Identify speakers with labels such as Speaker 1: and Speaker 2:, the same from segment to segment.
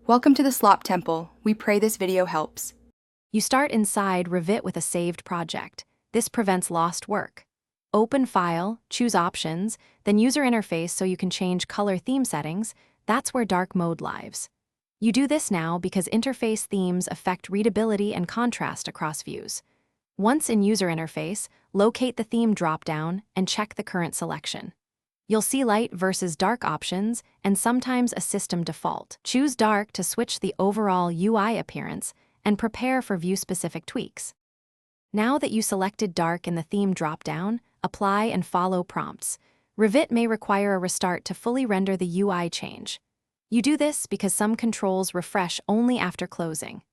Speaker 1: Welcome to the Slop Temple. We pray this video helps.
Speaker 2: You start inside Revit with a saved project. This prevents lost work. Open File, choose Options, then User Interface so you can change color theme settings. That's where dark mode lives. You do this now because interface themes affect readability and contrast across views. Once in User Interface, locate the theme dropdown and check the current selection. You'll see light versus dark options and sometimes a system default. Choose dark to switch the overall UI appearance and prepare for view-specific tweaks. Now that you selected dark in the theme dropdown, apply and follow prompts. Revit may require a restart to fully render the UI change. You do this because some controls refresh only after closing.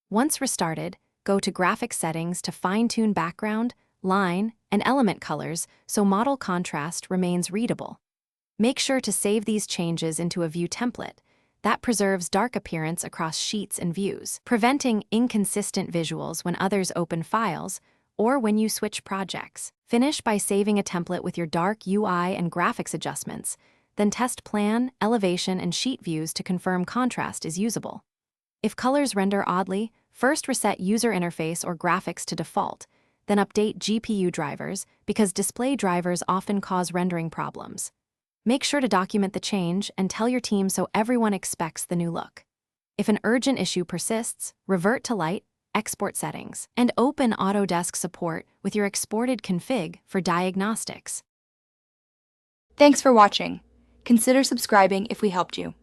Speaker 2: Once restarted, go to Graphics Settings to fine-tune background, line, and element colors so model contrast remains readable. Make sure to save these changes into a view template that preserves dark appearance across sheets and views, preventing inconsistent visuals when others open files or when you switch projects. Finish by saving a template with your dark UI and graphics adjustments, then test plan, elevation, and sheet views to confirm contrast is usable. If colors render oddly, first reset User Interface or Graphics to default, then update GPU drivers because display drivers often cause rendering problems. Make sure to document the change and tell your team so everyone expects the new look. If an urgent issue persists, revert to Light, Export Settings, and open Autodesk Support with your exported config for diagnostics.
Speaker 1: Thanks for watching. Consider subscribing if we helped you.